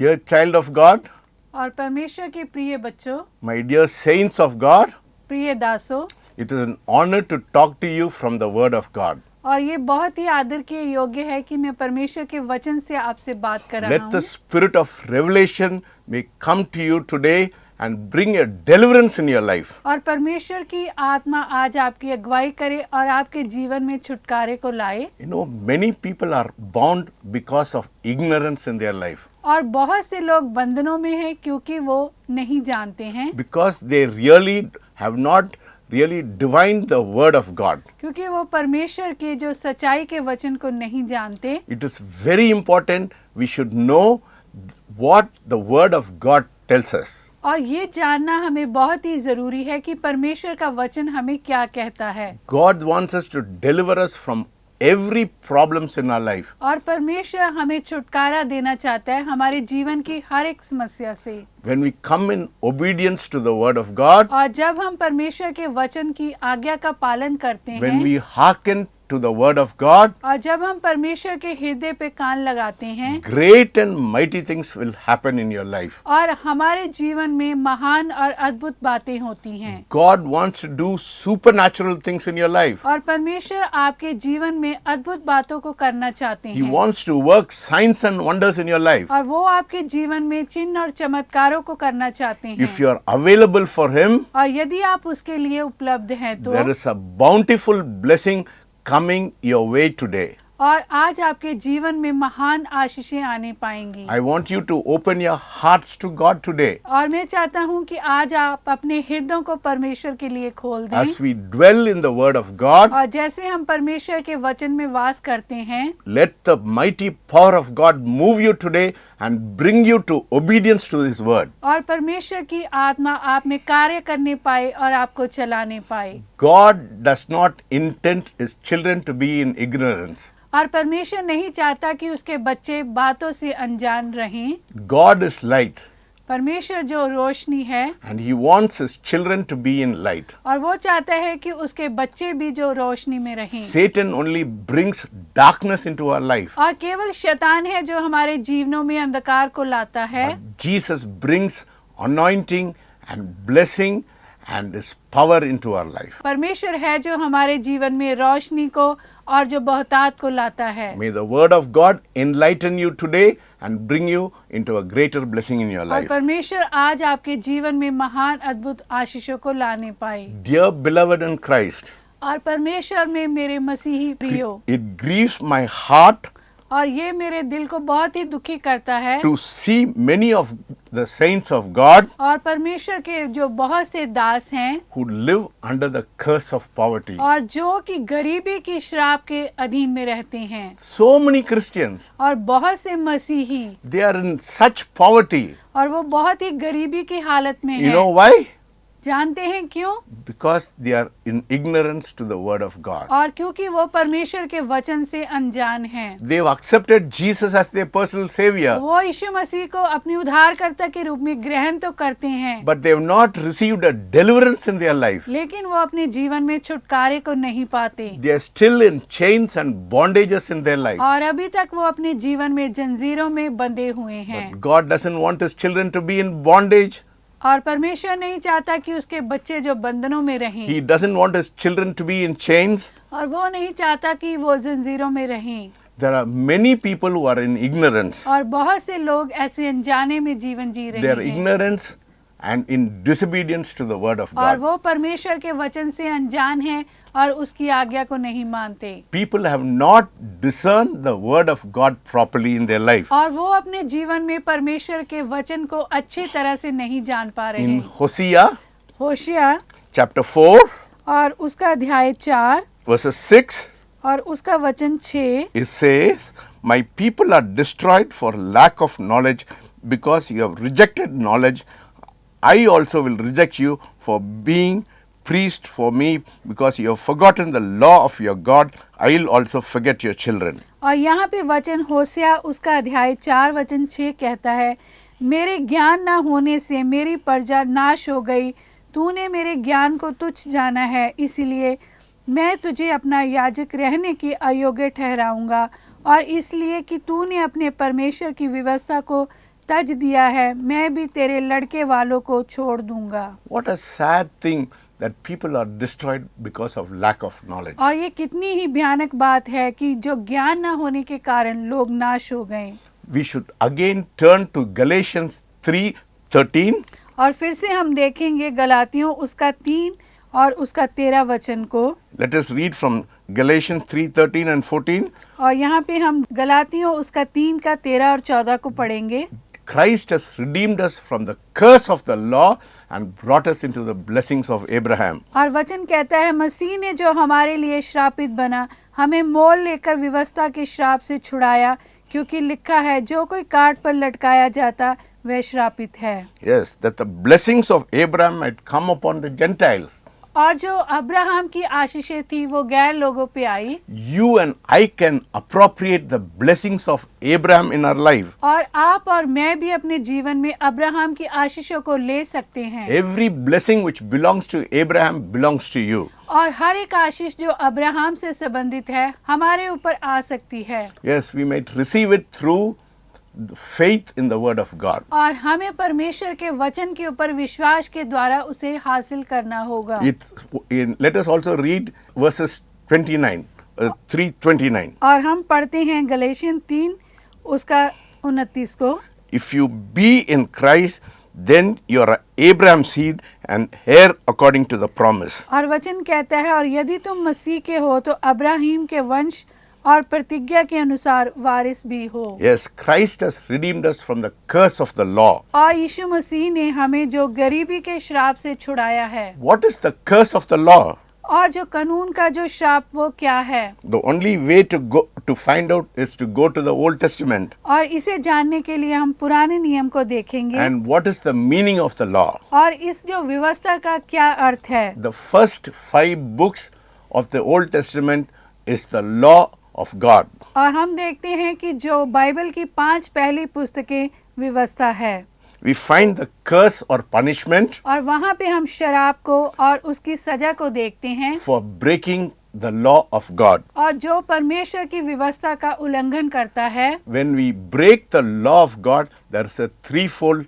Dear child of God, और परमेश्वर के प्रिय बच्चों, my dear saints of God, प्रिय दासों, it is an honor to talk to you from the Word of God. और ये बहुत ही आदर के योग्य है कि मैं परमेश्वर के वचन से आपसे बात कर रहा Let the हूँ। spirit of revelation may come to you today and bring a deliverance in your life. और परमेश्वर की आत्मा आज आपकी अगुवाई करे और आपके जीवन में छुटकारे को लाए। You know, many people are bound because of ignorance in their life. और बहुत से लोग बंधनों में हैं क्योंकि वो नहीं जानते हैं, Because they really have not really divined the Word of God. क्योंकि वो परमेश्वर के जो सच्चाई के वचन को नहीं जानते। It is very important we should know what the Word of God tells us. और ये जानना हमें बहुत ही जरूरी है कि परमेश्वर का वचन हमें क्या कहता है। God wants us to deliver us from every problems in our life. और परमेश्वर हमें छुटकारा देना चाहता है हमारे जीवन की हर एक समस्या से। When we come in obedience to the Word of God, और जब हम परमेश्वर के वचन की आज्ञा का पालन करते when हैं, we hearken to the Word of God, और जब हम परमेश्वर के हृदय पे कान लगाते हैं, great and mighty things will happen in your life. और हमारे जीवन में महान और अद्भुत बातें होती हैं। God wants to do supernatural things in your life. और परमेश्वर आपके जीवन में अद्भुत बातों को करना चाहते He हैं, wants to work signs and wonders in your life. और वो आपके जीवन में चिन्ह और चमत्कारों को करना चाहते हैं। If you are available for Him, और यदि आप उसके लिए उपलब्ध हैं तो there is a bountiful blessing coming your way today. और आज आपके जीवन में महान आशीषें आने पाएंगी। I want you to open your hearts to God today. और मैं चाहता हूँ कि आज आप अपने हृदयों को परमेश्वर के लिए खोल दें। As we dwell in the Word of God, और जैसे हम परमेश्वर के वचन में वास करते हैं, let the mighty power of God move you today and bring you to obedience to His Word. और परमेश्वर की आत्मा आप में कार्य करने पाए और आपको चलाने पाए। God does not intend His children to be in ignorance. और परमेश्वर नहीं चाहता कि उसके बच्चे बातों से अनजान रहें। God is light परमेश्वर जो रोशनी है, and He wants His children to be in light. और वो चाहता है कि उसके बच्चे भी जो रोशनी में रहें। Satan only brings darkness into our life. और केवल शैतान है जो हमारे जीवनों में अंधकार को लाता है, But Jesus brings anointing and blessing and His power into our life. परमेश्वर है जो हमारे जीवन में रोशनी को और जो बहुतात को लाता है। May the Word of God enlighten you today and bring you into a greater blessing in your और life. परमेश्वर आज आपके जीवन में महान अद्भुत आशीषों को लाने पाए। Dear beloved in Christ, और परमेश्वर में मेरे मसीही प्रियो, it grieves my heart और ये मेरे दिल को बहुत ही दुखी करता है to see many of the saints of God और परमेश्वर के जो बहुत से दास हैं who live under the curse of poverty. और जो कि गरीबी की श्राप के अधीन में रहते हैं। So many Christians, और बहुत से मसीही, they are in such poverty. और वो बहुत ही गरीबी की हालत में You हैं। know why? जानते हैं क्यों? Because they are in ignorance to the Word of God. और क्योंकि वो परमेश्वर के वचन से अनजान हैं। They've accepted Jesus as their personal Savior, वो यीशु मसीह को अपने उद्धारकर्ता के रूप में ग्रहण तो करते हैं, but they have not received a deliverance in their life. लेकिन वो अपने जीवन में छुटकारे को नहीं पाते, They are still in chains and bondages in their life. और अभी तक वो अपने जीवन में जंजीरों में बंधे हुए हैं। But God doesn't want His children to be in bondage. और परमेश्वर नहीं चाहता कि उसके बच्चे जो बंधनों में रहें, He doesn't want His children to be in chains. और वो नहीं चाहता कि वो जंजीरों में रहें। There are many people who are in ignorance. और बहुत से लोग ऐसे अनजाने में जीवन जी They रहे are हैं, ignorance and in disobedience to the Word of और God. वो परमेश्वर के वचन से अनजान हैं और उसकी आज्ञा को नहीं मानते, People have not discerned the Word of God properly in their life. और वो अपने जीवन में परमेश्वर के वचन को अच्छी तरह से नहीं जान पा रहे In हैं। Hosea होशिया chapter 4 और उसका अध्याय 4 verses 6, और उसका वचन 6, it says, "My people are destroyed for lack of knowledge, because you have rejected knowledge. I also will reject you for being priest for me, because you have forgotten the law of your God. I will also forget your children." और यहाँ पे वचन होशिया उसका अध्याय 4 वचन 6 कहता है, मेरे ज्ञान न होने से मेरी प्रजा नाश हो गई, तूने मेरे ज्ञान को तुच्छ जाना है, इसलिए मैं तुझे अपना याजक रहने की अयोग्य ठहराऊंगा, और इसलिए कि तूने अपने परमेश्वर की व्यवस्था को तज दिया है, मैं भी तेरे लड़के वालों को छोड़ दूंगा। What a sad thing that people are destroyed because of lack of knowledge. और ये कितनी ही भयानक बात है कि जो ज्ञान न होने के कारण लोग नाश हो गए। We should again turn to Galatians 3:13. और फिर से हम देखेंगे गलातियों उसका 3 और उसका 13 वचन को। Let us read from Galatians 3:13 and 14. और यहाँ पे हम गलातियों उसका 3 का 13 और 14 को पढ़ेंगे। Christ has redeemed us from the curse of the law and brought us into the blessings of Abraham. और वचन कहता है मसीह ने जो हमारे लिए श्रापित बना हमें मोल लेकर व्यवस्था के श्राप से छुड़ाया, क्योंकि लिखा है जो कोई काट पर लटकाया जाता वह श्रापित है। Yes, that the blessings of Abraham might come upon the Gentiles. और जो अब्राहम की आशीषें थी वो गैर लोगों पे आई। You and I can appropriate the blessings of Abraham in our life. और आप और मैं भी अपने जीवन में अब्राहम की आशीषों को ले सकते हैं। Every blessing which belongs to Abraham belongs to you. और हर एक आशीष जो अब्राहम से संबंधित है हमारे ऊपर आ सकती है। Yes, we might receive it through the faith in the word of God. और हमें परमेश्वर के वचन के ऊपर विश्वास के द्वारा उसे हासिल करना होगा। Let us also read verses 29, 3:29. और हम पढ़ते हैं गलेशियन 3 उसका 29 को। If you be in Christ, then you are Abraham's seed and heir according to the promise. और वचन कहता है और यदि तुम मसीह के हो तो अब्राहीम के वंश और प्रतिज्ञा के अनुसार वारिस भी हो। Yes, Christ has redeemed us from the curse of the law. और यीशु मसीह ने हमें जो गरीबी के श्राप से छुड़ाया है। What is the curse of the law? और जो कानून का जो श्राप वो क्या है? The only way to find out is to go to the Old Testament. और इसे जानने के लिए हम पुराने नियम को देखेंगे। And what is the meaning of the law? और इस जो व्यवस्था का क्या अर्थ है? The first 5 books of the Old Testament is the law of God. और हम देखते हैं कि जो बाइबल की 5 पहली पुस्तकें व्यवस्था है। We find the curse or punishment और वहाँ पे हम शराब को और उसकी सजा को देखते हैं। for breaking the law of God. और जो परमेश्वर की व्यवस्था का उल्लंघन करता है। When we break the law of God, there is a threefold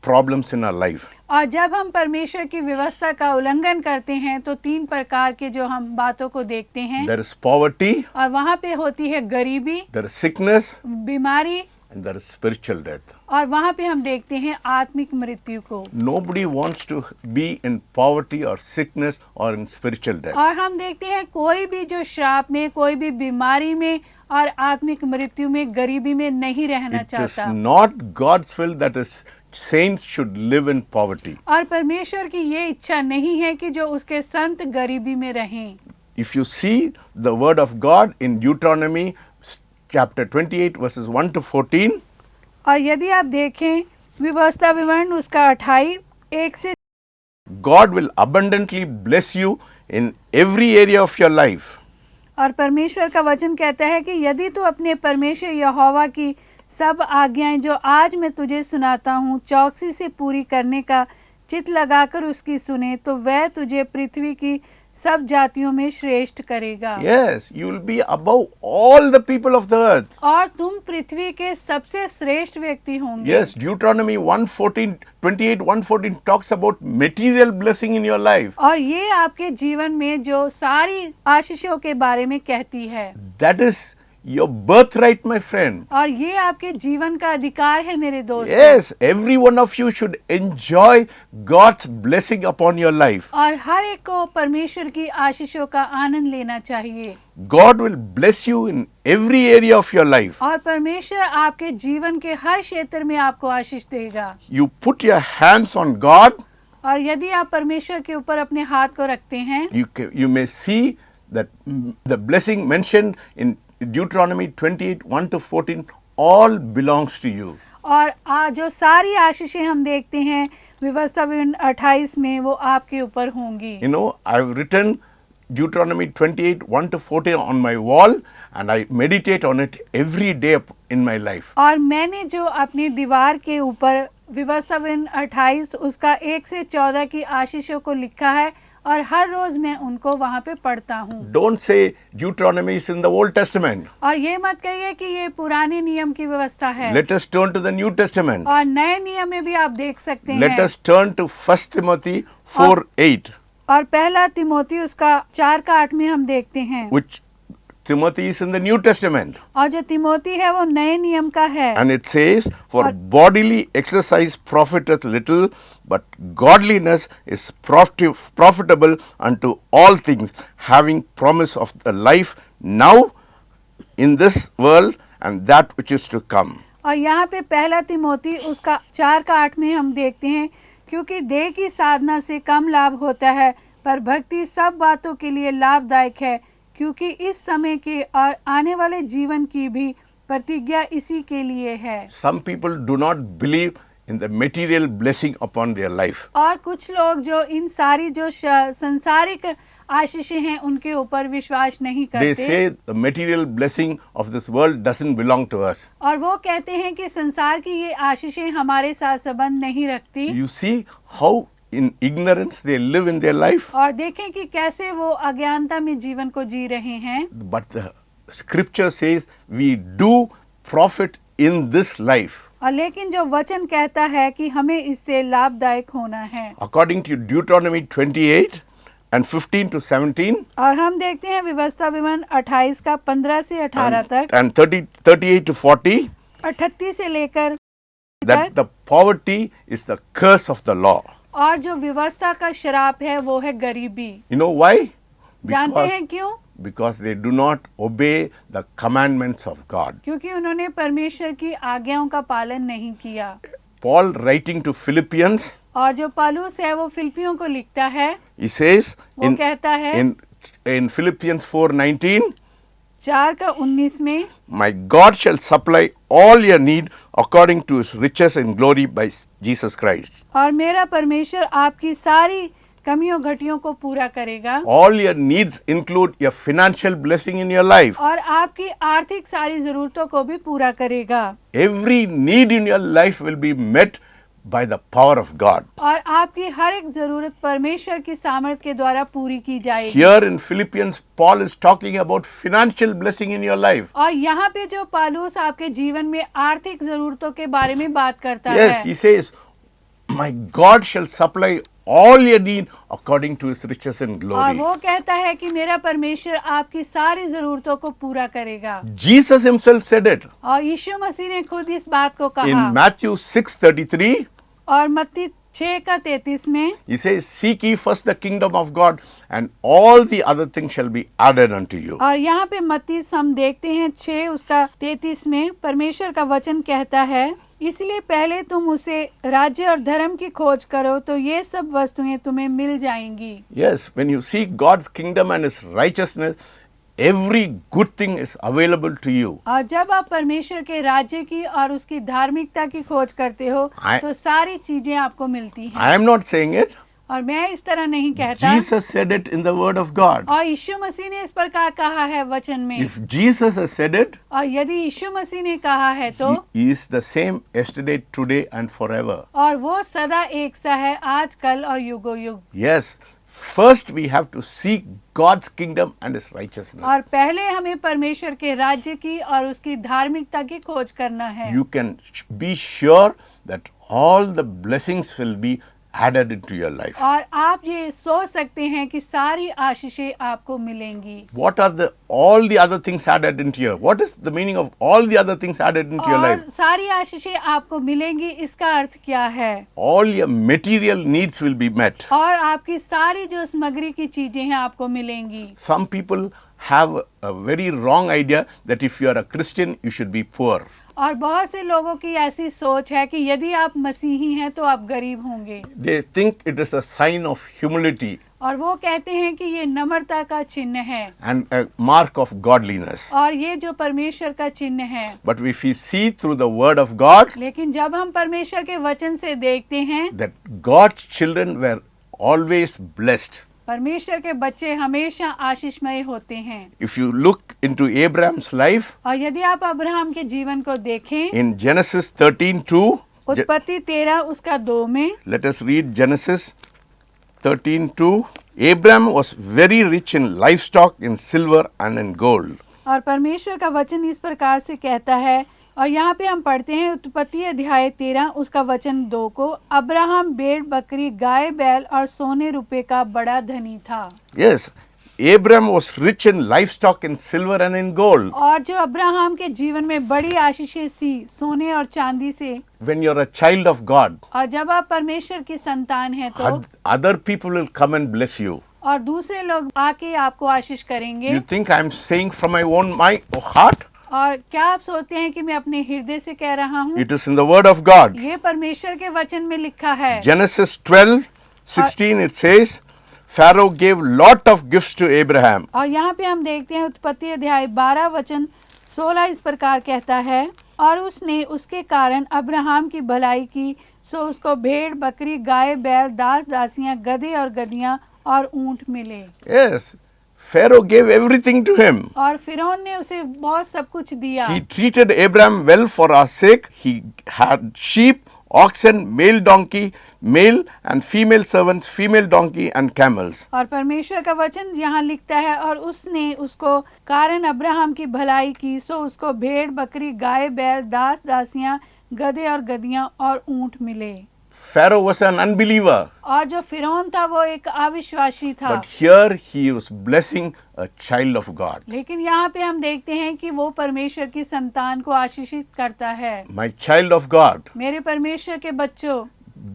problems in our life. और जब हम परमेश्वर की व्यवस्था का उल्लंघन करते हैं तो 3 प्रकार के जो हम बातों को देखते हैं। There is poverty, और वहाँ पे होती है गरीबी, there is sickness, बीमारी, and there is spiritual death. और वहाँ पे हम देखते हैं आत्मिक मृत्यु को। Nobody wants to be in poverty or sickness or in spiritual death. और हम देखते हैं कोई भी जो श्राप में, कोई भी बीमारी में और आत्मिक मृत्यु में, गरीबी में नहीं रहना It is चाहता। not God's will that is saints should live in poverty. और परमेश्वर की ये इच्छा नहीं है कि जो उसके संत गरीबी में रहें। If you see the word of God in Deuteronomy chapter 28 verses 1 to 14, और यदि आप देखें व्यवस्था विवरण उसका 28 1 से God will abundantly bless you in every area of your life. और परमेश्वर का वचन कहता है कि यदि तू अपने परमेश्वर यहोवा की सब आज्ञाएं जो आज मैं तुझे सुनाता हूँ चौकसी से पूरी करने का चित लगाकर उसकी सुने तो वह तुझे पृथ्वी की सब जातियों में श्रेष्ठ करेगा। Yes, you will be above all the people of the earth. और तुम पृथ्वी के सबसे श्रेष्ठ व्यक्ति होंगे। Yes, Deuteronomy 1:14 talks about material blessing in your life. और ये आपके जीवन में जो सारी आशीषों के बारे में कहती है। That is your birthright, my friend. और ये आपके जीवन का अधिकार है मेरे दोस्त। Yes, every one of you should enjoy God's blessing upon your life. और हर एक को परमेश्वर की आशीषों का आनंद लेना चाहिए। God will bless you in every area of your life. और परमेश्वर आपके जीवन के हर क्षेत्र में आपको आशीष देगा। You put your hands on God, और यदि आप परमेश्वर के ऊपर अपने हाथ को रखते हैं, you may see that the blessing mentioned in Deuteronomy 28:1 to 14 all belongs to you. और जो सारी आशीषें हम देखते हैं व्यवस्था विवरण 28 में वो आपके ऊपर होंगी। You know, I've written Deuteronomy 28:1 to 14 on my wall and I meditate on it every day in my life. और मैंने जो अपनी दीवार के ऊपर व्यवस्था विवरण 28 उसका 1 से 14 की आशीषों को लिखा है और हर रोज मैं उनको वहाँ पे पढ़ता हूँ। Don't say Deuteronomy is in the Old Testament. और ये मत कहिए कि ये पुराने नियम की व्यवस्था है। Let us turn to the New Testament. और नए नियम में भी आप देख सकते Let हैं। us turn to 1 Timothy 4:8, और पहला तिमोथी उसका 4:8 में हम देखते हैं। which Timothy is in the New Testament. और जो तिमोथी है वो नए नियम का है। And it says, for bodily exercise profiteth little, but godliness is profitable unto all things, having promise of the life now in this world and that which is to come. और यहाँ पे पहला तिमोथी उसका 4:8 में हम देखते हैं, क्योंकि देह की साधना से कम लाभ होता है, पर भक्ति सब बातों के लिए लाभदायक है, क्योंकि इस समय के और आने वाले जीवन की भी प्रतिज्ञा इसी के लिए है। Some people do not believe in the material blessing upon their life. और कुछ लोग जो इन सारी जो संसारिक आशीषें हैं उनके ऊपर विश्वास नहीं They करते। say the material blessing of this world doesn't belong to us. और वो कहते हैं कि संसार की ये आशीषें हमारे साथ संबंध नहीं रखती। You see how in ignorance they live in their life? और देखें कि कैसे वो अज्ञानता में जीवन को जी रहे हैं। But the scripture says we do profit in this life. और लेकिन जो वचन कहता है कि हमें इससे लाभदायक होना है। According to Deuteronomy 28 and 15 to 17 और हम देखते हैं व्यवस्था विवरण 28 का 15 से 18 तक and 38 to 40 और 38 से लेकर that the poverty is the curse of the law. और जो व्यवस्था का श्राप है वो है गरीबी। You know why? जानते हैं क्यों? Because they do not obey the commandments of God. क्योंकि उन्होंने परमेश्वर की आज्ञाओं का पालन नहीं किया। Paul writing to Philippians, और जो पौलुस है वो फिलिपियों को लिखता है, he says वो कहता है in Philippians 4:19, 4:19 में, my God shall supply all your need according to his riches in glory by Jesus Christ. और मेरा परमेश्वर आपकी सारी कमियों घटियों को पूरा करेगा। All your needs include your financial blessing in your life. और आपकी आर्थिक सारी जरूरतों को भी पूरा करेगा। Every need in your life will be met by the power of God. और आपकी हर एक जरूरत परमेश्वर की सामर्थ के द्वारा पूरी की जाएगी। Here in Philippians, Paul is talking about financial blessing in your life. और यहाँ पे जो पौलुस आपके जीवन में आर्थिक जरूरतों के बारे में बात करता Yes, है। he says, my God shall supply all your need according to his riches and और glory. वो कहता है कि मेरा परमेश्वर आपकी सारी जरूरतों को पूरा करेगा। Jesus himself said it और यीशु मसीह ने खुद इस बात को in कहा। Matthew 6:33. और मत्ती 6:33 में He says, seek ye first the kingdom of God and all the other things shall be added unto you. और यहाँ पे मत्ती हम देखते हैं 6 उसका 33 में परमेश्वर का वचन कहता है, इसलिए पहले तुम उसे राज्य और धर्म की खोज करो तो ये सब वस्तुएं तुम्हें मिल जाएंगी। Yes, when you seek God's kingdom and his righteousness, every good thing is available to you. और जब आप परमेश्वर के राज्य की और उसकी धार्मिकता की खोज करते हो तो सारी चीजें आपको मिलती हैं। I am not saying it. और मैं इस तरह नहीं कहता। Jesus said it in the word of God. और यीशु मसीह ने इस प्रकार कहा है वचन में। If Jesus has said it, और यदि यीशु मसीह ने कहा है तो he is the same yesterday, today and forever. और वो सदा एक सा है, आज कल और युगो युग। Yes, first we have to seek God's kingdom and his righteousness. और पहले हमें परमेश्वर के राज्य की और उसकी धार्मिकता की खोज करना है। You can be sure that all the blessings will be added into your life. और आप ये सोच सकते हैं कि सारी आशीषें आपको मिलेंगी। What are all the other things added into your? What is the meaning of all the other things added into your life? और सारी आशीषें आपको मिलेंगी, इसका अर्थ क्या है? All your material needs will be met. और आपकी सारी जो सामग्री की चीजें हैं आपको मिलेंगी। Some people have a very wrong idea that if you are a Christian, you should be poor. और बहुत से लोगों की ऐसी सोच है कि यदि आप मसीही हैं तो आप गरीब होंगे। They think it is a sign of humility और वो कहते हैं कि ये नम्रता का चिन्ह है and a mark of godliness. और ये जो परमेश्वर का चिन्ह है। But if we see through the word of God लेकिन जब हम परमेश्वर के वचन से देखते हैं that God's children were always blessed. परमेश्वर के बच्चे हमेशा आशीषमय होते हैं। If you look into Abraham's life और यदि आप अब्राहम के जीवन को देखें in Genesis 13:2, उत्पत्ति 13 उसका 2 में, let us read Genesis 13:2, Abraham was very rich in livestock, in silver and in gold. और परमेश्वर का वचन इस प्रकार से कहता है, और यहाँ पे हम पढ़ते हैं उत्पत्ति अध्याय 13 उसका वचन 2 को, अब्राहम भेड़ बकरी गाय बैल और सोने रुपए का बड़ा धनी था। Yes, Abraham was rich in livestock, in silver and in gold. और जो अब्राहम के जीवन में बड़ी आशीषें थी सोने और चांदी से। When you're a child of God, और जब आप परमेश्वर की संतान हैं तो other people will come and bless you. और दूसरे लोग आके आपको आशीष करेंगे। You think I'm saying from my heart? और क्या आप सोचते हैं कि मैं अपने हृदय से कह रहा हूँ? It is in the word of God. ये परमेश्वर के वचन में लिखा है। Genesis 12:16 it says, Pharaoh gave lot of gifts to Abraham. और यहाँ पे हम देखते हैं उत्पत्ति अध्याय 12 वचन 16 इस प्रकार कहता है, और उसने उसके कारण अब्राहम की भलाई की, सो उसको भेड़ बकरी गाय बैल दास दासियां गधे और गधियां और ऊंट मिले। Yes, Pharaoh gave everything to him. और फिरौन ने उसे बहुत सब कुछ दिया। He treated Abraham well for our sake. He had sheep, oxen, male donkey, male and female servants, female donkey and camels. और परमेश्वर का वचन यहाँ लिखता है, और उसने उसको कारण अब्राहम की भलाई की, सो उसको भेड़ बकरी गाय बैल दास दासियां गधे और गधियां और ऊंट मिले। Pharaoh was an unbeliever. और जो फिरौन था वो एक अविश्वासी था। But here he was blessing a child of God. लेकिन यहाँ पे हम देखते हैं कि वो परमेश्वर की संतान को आशीषित करता है। My child of God, मेरे परमेश्वर के बच्चों,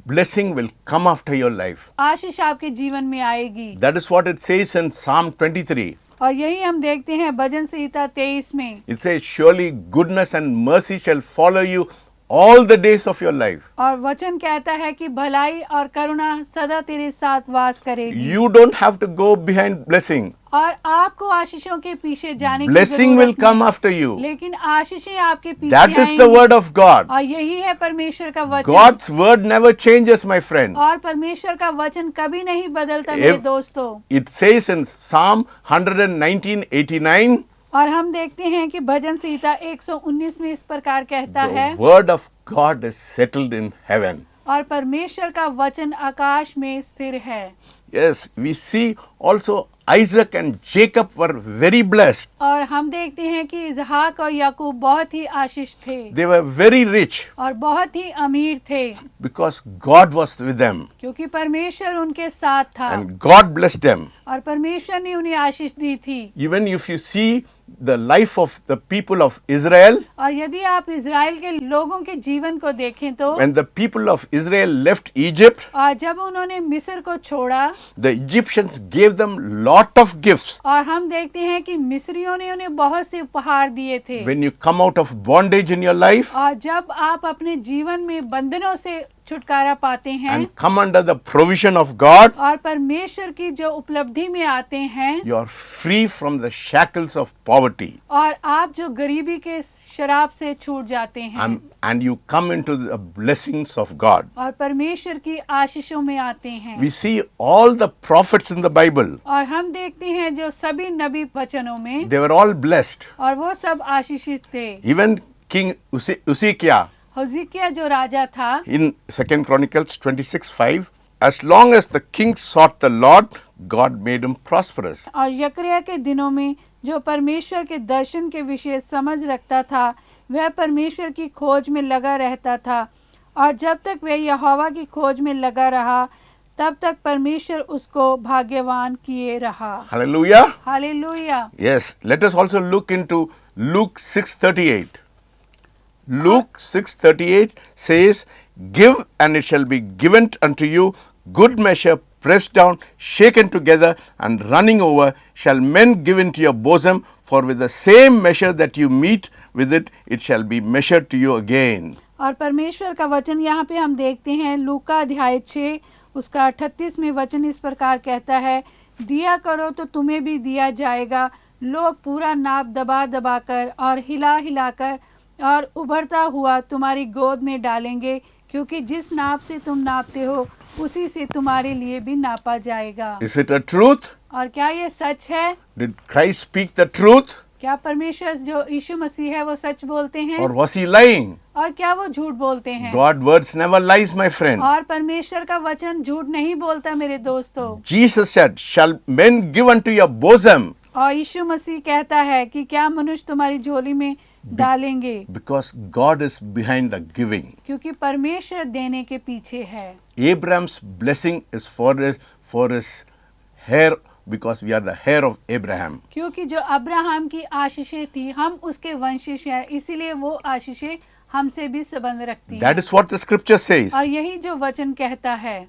blessing will come after your life. आशीष आपके जीवन में आएगी। That is what it says in Psalm 23. और यही हम देखते हैं भजन संहिता 23 में। It says, surely goodness and mercy shall follow you all the days of your life. और वचन कहता है कि भलाई और करुणा सदा तेरे साथ वास करेगी। You don't have to go behind blessing. और आपको आशीषों के पीछे जाने की Blessing will जरूरत come नहीं। after you. लेकिन आशीषें आपके पीछे That is the आएंगी। word of God. और यही है परमेश्वर का वचन। God's word never changes, my friend. और परमेश्वर का वचन कभी नहीं बदलता मेरे दोस्तों। It says in Psalm 119:89, और हम देखते हैं कि भजन संहिता 119 में इस प्रकार कहता है, the word of God is settled in heaven. और परमेश्वर का वचन आकाश में स्थिर है। Yes, we see also Isaac and Jacob were very blessed. और हम देखते हैं कि इसहाक और याकूब बहुत ही आशीष थे। They were very rich और बहुत ही अमीर थे, because God was with them क्योंकि परमेश्वर उनके साथ था and God blessed them. और परमेश्वर ने उन्हें आशीष दी थी। Even if you see the life of the people of Israel, और यदि आप इज़राइल के लोगों के जीवन को देखें तो when the people of Israel left Egypt, और जब उन्होंने मिस्र को छोड़ा, the Egyptians gave them lot of gifts. और हम देखते हैं कि मिस्रियों ने उन्हें बहुत से उपहार दिए थे। When you come out of bondage in your life और जब आप अपने जीवन में बंधनों से छुटकारा पाते हैं and come under the provision of God, और परमेश्वर की जो उपलब्धि में आते हैं, you are free from the shackles of poverty और आप जो गरीबी के शराब से छूट जाते हैं and you come into the blessings of God. और परमेश्वर की आशीषों में आते हैं। We see all the prophets in the Bible, और हम देखते हैं जो सभी नबी वचनों में, they were all blessed. और वो सब आशीषित थे। Even King Uzziah हिजकिय्याह जो राजा था, in 2 Chronicles 26:5, as long as the king sought the Lord, God made him prosperous. और यकरिया के दिनों में जो परमेश्वर के दर्शन के विषय समझ रखता था, वह परमेश्वर की खोज में लगा रहता था, और जब तक वह यहोवा की खोज में लगा रहा, तब तक परमेश्वर उसको भाग्यवान किए रहा। Hallelujah. Hallelujah. Yes, let us also look into Luke 6:38. Luke 6:38 says, give and it shall be given unto you, good measure, pressed down, shaken together, and running over, shall men give into your bosom, for with the same measure that you meet with it, it shall be measured to you again. और परमेश्वर का वचन यहाँ पे हम देखते हैं, लूका अध्याय 6 उसका 38 में वचन इस प्रकार कहता है, दिया करो तो तुम्हें भी दिया जाएगा, लोग पूरा नाप दबा दबा कर और हिला हिला कर और उभरता हुआ तुम्हारी गोद में डालेंगे, क्योंकि जिस नाप से तुम नापते हो उसी से तुम्हारे लिए भी नापा जाएगा। Is it a truth? और क्या ये सच है? Did Christ speak the truth? क्या परमेश्वर जो यीशु मसीह है वो सच बोलते हैं, Or was he lying? और क्या वो झूठ बोलते हैं? God words never lies, my friend. और परमेश्वर का वचन झूठ नहीं बोलता मेरे दोस्तों। Jesus said, shall men give unto your bosom? और यीशु मसीह कहता है कि क्या मनुष्य तुम्हारी झोली में डालेंगे, Because God is behind the giving. क्योंकि परमेश्वर देने के पीछे है। Abraham's blessing is for his hair, because we are the hair of Abraham. क्योंकि जो अब्राहम की आशीषें थी, हम उसके वंशज हैं, इसीलिए वो आशीषें हमसे भी संबंध रखती हैं। That is what the scripture says. और यही जो वचन कहता है।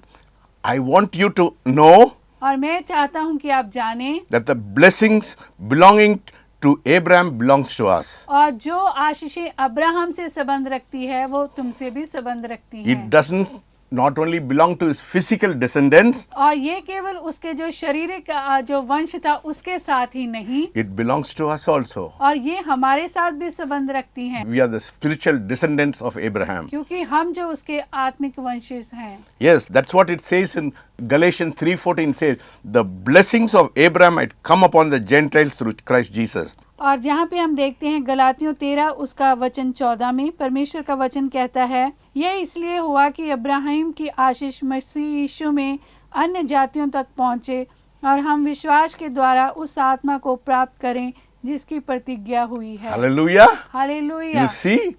I want you to know और मैं चाहता हूँ कि आप जानें that the blessings belonging to Abraham belongs to us. और जो आशीषें अब्राहम से संबंध रखती है वो तुमसे भी संबंध रखती It हैं। doesn't not only belong to his physical descendants, और ये केवल उसके जो शारीरिक जो वंश था उसके साथ ही नहीं, it belongs to us also. और ये हमारे साथ भी संबंध रखती हैं, We are the spiritual descendants of Abraham. क्योंकि हम जो उसके आत्मिक वंशज हैं। Yes, that's what it says in Galatians 3:14 says, the blessings of Abraham had come upon the Gentiles through Christ Jesus. और जहाँ पे हम देखते हैं गलातियों 13 उसका वचन 14 में परमेश्वर का वचन कहता है, यह इसलिए हुआ कि अब्राहम की आशीष मसीह यीशु में अन्य जातियों तक पहुँचे और हम विश्वास के द्वारा उस आत्मा को प्राप्त करें जिसकी प्रतिज्ञा हुई है। Hallelujah. Hallelujah. You see,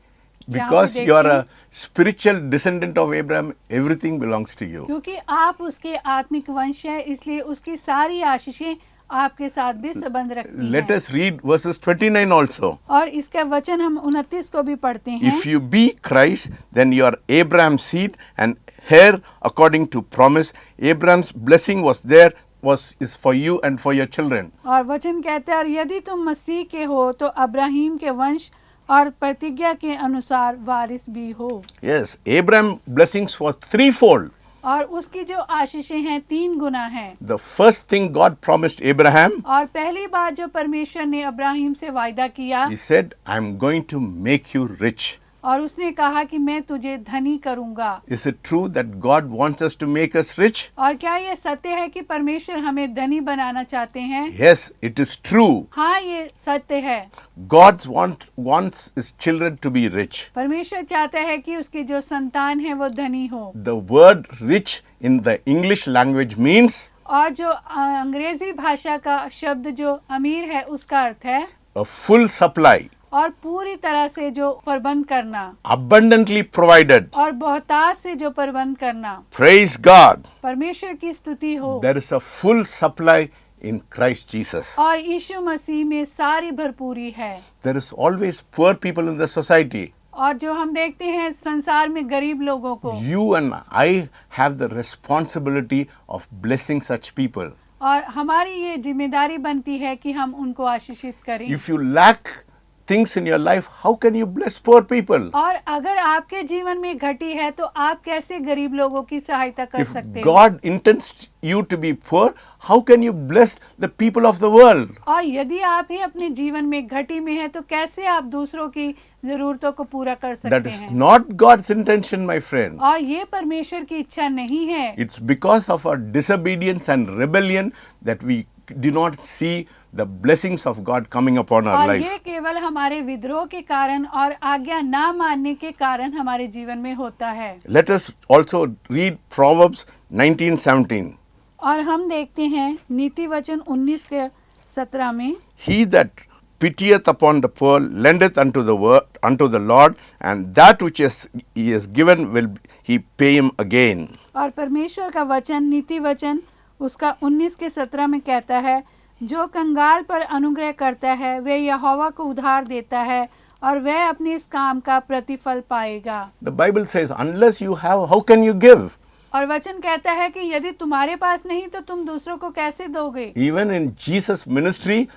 because you are a spiritual descendant of Abraham, everything belongs to you. क्योंकि आप उसके आत्मिक वंश हैं, इसलिए उसकी सारी आशीषें आपके साथ भी संबंध रखती Let हैं। us read verses 29 also. और इसका वचन हम 29 को भी पढ़ते हैं। If you be Christ, then you are Abraham's seed and heir according to promise. Abraham's blessing is for you and for your children. और वचन कहता है, और यदि तुम मसीह के हो तो अब्राहीम के वंश और प्रतिज्ञा के अनुसार वारिस भी हो। Yes, Abraham blessings was threefold. और उसकी जो आशीषें हैं 3 गुना हैं। The first thing God promised Abraham, और पहली बात जो परमेश्वर ने अब्राहीम से वायदा किया, He said, I am going to make you rich. और उसने कहा कि मैं तुझे धनी करूंगा। Is it true that God wants us to make us rich? और क्या ये सत्य है कि परमेश्वर हमें धनी बनाना चाहते हैं? Yes, it is true. हाँ, ये सत्य है। God wants His children to be rich. परमेश्वर चाहता है कि उसकी जो संतान है वो धनी हो। The word rich in the English language means और जो अंग्रेजी भाषा का शब्द जो अमीर है उसका अर्थ है a full supply, और पूरी तरह से जो प्रबंध करना, abundantly provided. और बहुतायत से जो प्रबंध करना। Praise God. परमेश्वर की स्तुति हो। There is a full supply in Christ Jesus. और यीशु मसीह में सारी भरपूरी है। There is always poor people in the society. और जो हम देखते हैं संसार में गरीब लोगों को, You and I have the responsibility of blessing such people. और हमारी ये जिम्मेदारी बनती है कि हम उनको आशीषित करें। If you lack things in your life, how can you bless poor people? और अगर आपके जीवन में घटी है तो आप कैसे गरीब लोगों की सहायता कर If सकते हैं? God intends you to be poor, how can you bless the people of the world? और यदि आप ही अपने जीवन में घटी में है तो कैसे आप दूसरों की जरूरतों को पूरा कर That सकते is हैं? not God's intention, my friend. और ये परमेश्वर की इच्छा नहीं है। It's because of our disobedience and rebellion that we do not see the blessings of God coming upon our और ये life. केवल हमारे विद्रोह के कारण और आज्ञा ना मानने के कारण हमारे जीवन में होता है। Let us also read Proverbs 19:17. और हम देखते हैं नीति वचन 19 के 17 में, He that pitieth upon the poor lendeth unto the Lord, and that which he has given will he pay him again. और परमेश्वर का वचन नीति वचन उसका 19 के 17 में कहता है, जो कंगाल पर अनुग्रह करता है वह यहोवा को उधार देता है और वह अपने इस काम का प्रतिफल पाएगा। The Bible says, unless you have, how can you give? और वचन कहता है कि यदि तुम्हारे पास नहीं तो तुम दूसरों को कैसे दोगे? Even in Jesus' ministry,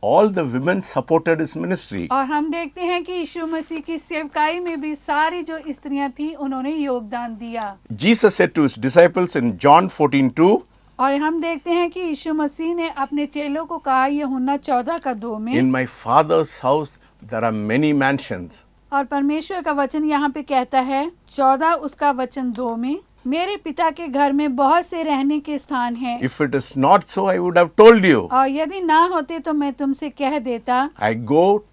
all the women supported his ministry. और हम देखते हैं कि यीशु मसीह की सेवकाई में भी सारी जो स्त्रियां थी उन्होंने योगदान दिया। Jesus said to his disciples in John 14:2, और हम देखते हैं कि यीशु मसीह ने अपने चेलों को कहा यूहन्ना 14:2 में, in my Father's house there are many mansions. और परमेश्वर का वचन यहाँ पे कहता है 14 उसका वचन 2 में, मेरे पिता के घर में बहुत से रहने के स्थान हैं। If it is not so, I would have told you. और यदि ना होते तो मैं तुमसे कह देता। I go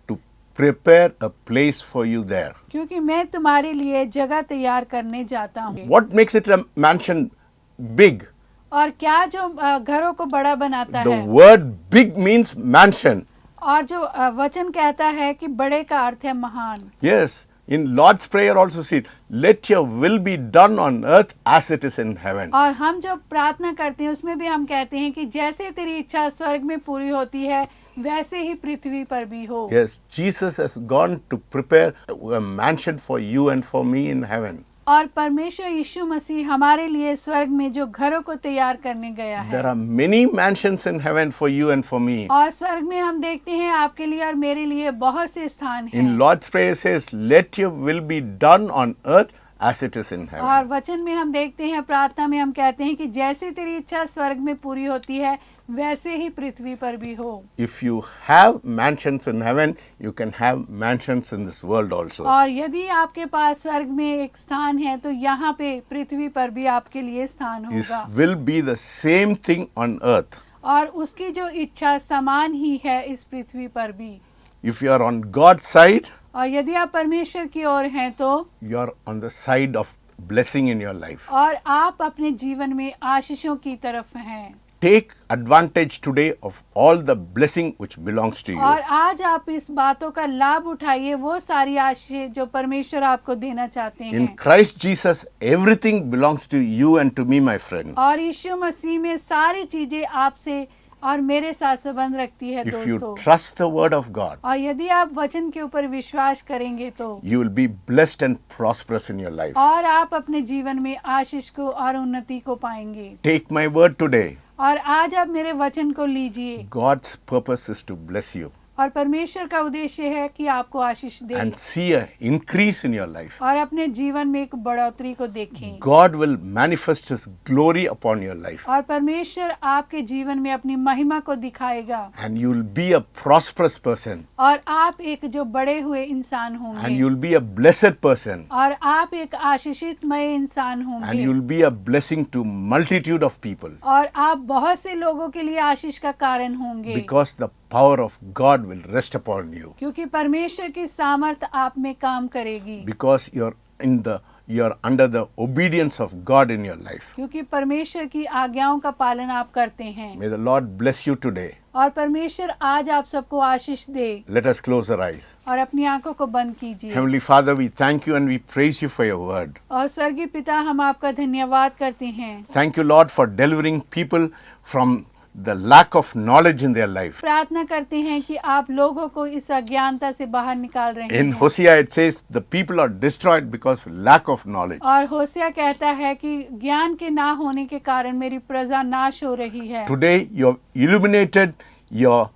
to prepare a place for you there. क्योंकि मैं तुम्हारे लिए जगह तैयार करने जाता हूँ। What makes it a mansion big? और क्या जो घरों को बड़ा बनाता The है, word big means mansion. और जो वचन कहता है कि बड़े का अर्थ है महान। Yes, in Lord's Prayer also see, let your will be done on earth as it is in heaven. और हम जो प्रार्थना करते हैं उसमें भी हम कहते हैं कि जैसे तेरी इच्छा स्वर्ग में पूरी होती है वैसे ही पृथ्वी पर भी हो। Yes, Jesus has gone to prepare a mansion for you and for me in heaven. और परमेश्वर यीशु मसीह हमारे लिए स्वर्ग में जो घरों को तैयार करने गया है। There are many mansions in heaven for you and for me. और स्वर्ग में हम देखते हैं आपके लिए और मेरे लिए बहुत से स्थान हैं। In Lord's Prayer says, let your will be done on earth as it is in और heaven. वचन में हम देखते हैं, प्रार्थना में हम कहते हैं कि जैसे तेरी इच्छा स्वर्ग में पूरी होती है वैसे ही पृथ्वी पर भी हो। If you have mansions in heaven, you can have mansions in this world also. और यदि आपके पास स्वर्ग में एक स्थान है तो यहाँ पे पृथ्वी पर भी आपके लिए स्थान His होगा। will be the same thing on earth. और उसकी जो इच्छा समान ही है इस पृथ्वी पर भी। If you are on God's side, और यदि आप परमेश्वर की ओर हैं तो, you are on the side of blessing in your life. और आप अपने जीवन में आशीषों की तरफ हैं। Take advantage today of all the blessing which belongs to और you. आज आप इस बातों का लाभ उठाइए, वो सारी आशीष जो परमेश्वर आपको देना चाहते In हैं। Christ Jesus, everything belongs to you and to me, my friend. और यीशु मसीह में सारी चीजें आपसे और मेरे साथ संबंध रखती है If you दोस्तों। trust the word of God, और यदि आप वचन के ऊपर विश्वास करेंगे तो, you will be blessed and prosperous in your life. और आप अपने जीवन में आशीष को और उन्नति को पाएंगे। Take my word today. और आज आप मेरे वचन को लीजिए। God's purpose is to bless you और परमेश्वर का उद्देश्य है कि आपको आशीष दे and see a increase in your life. और अपने जीवन में एक बढ़ोतरी को देखें। God will manifest His glory upon your life, और परमेश्वर आपके जीवन में अपनी महिमा को दिखाएगा and you will be a prosperous person, और आप एक जो बड़े हुए इंसान and होंगे you will be a blessed person, और आप एक आशीषितमय इंसान and होंगे you will be a blessing to multitude of people, और आप बहुत से लोगों के लिए आशीष का कारण होंगे because the power of God will rest upon you, क्योंकि परमेश्वर की सामर्थ आप में काम करेगी, because you're under the obedience of God in your life. क्योंकि परमेश्वर की आज्ञाओं का पालन आप करते हैं। May the Lord bless you today. और परमेश्वर आज आप सबको आशीष दे। Let us close our eyes. और अपनी आंखों को बंद कीजिए। Heavenly Father, we thank you and we praise you for your word. और स्वर्गीय पिता, हम आपका धन्यवाद करते हैं। Thank you, Lord, for delivering people from the lack of knowledge in their life. प्रार्थना करते हैं कि आप लोगों को इस अज्ञानता से बाहर निकाल रहे In हैं। Hosea, it says the people are destroyed because of lack of knowledge. और होशिया कहता है कि ज्ञान के ना होने के कारण मेरी प्रजा नाश हो रही है। Today, you have illuminated your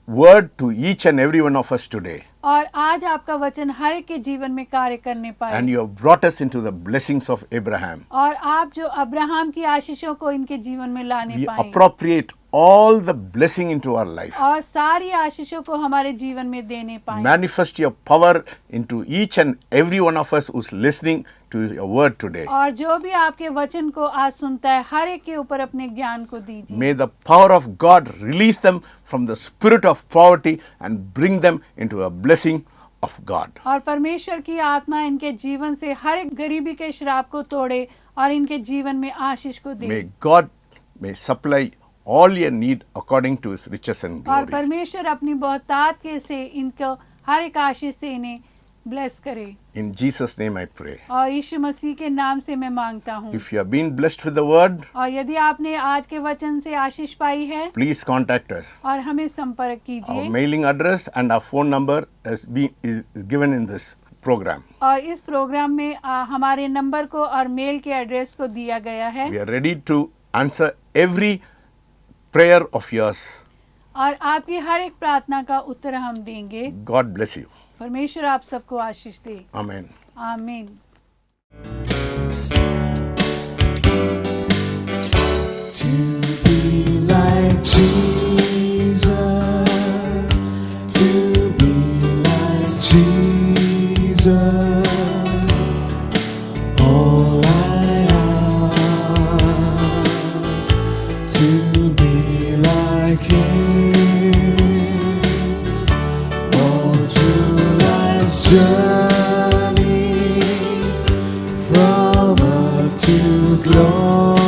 word to each and every one of us today. और आज आपका वचन हर एक के जीवन में कार्य करने पाए। And you have brought us into the blessings of Abraham. और आप जो अब्राहम की आशीषों को इनके जीवन में लाने We पाए appropriate all the blessing into our life. और सारी आशीषों को हमारे जीवन में देने पाए। Manifest your power into each and every one of us who's listening to your word today. और जो भी आपके वचन को आज सुनता है हर एक के ऊपर अपने ज्ञान को दीजिए। May the power of God release them from the spirit of poverty and bring them into a blessing of God. और परमेश्वर की आत्मा इनके जीवन से हर एक गरीबी के श्राप को तोड़े और इनके जीवन में आशीष को दे। May God may supply all your need according to His riches and और glory. परमेश्वर अपनी बहुतात के से इनको हर एक आशीष से इन्हें ब्लेस करे। In Jesus' name I pray. और यीशु मसीह के नाम से मैं मांगता हूँ। If you have been blessed with the word, और यदि आपने आज के वचन से आशीष पाई है please contact us. और हमें संपर्क Our कीजिए। mailing address and our phone number is given in this program. और इस प्रोग्राम में हमारे नंबर को और मेल के एड्रेस को दिया गया है। We are ready to answer every prayer of yours. और आपकी हर एक प्रार्थना का उत्तर हम देंगे। God bless you. परमेश्वर आप सबको आशीष दे। Amen. आमीन। To be like Jesus, to be like Jesus, all I ask, to be like Him, oh, to glory.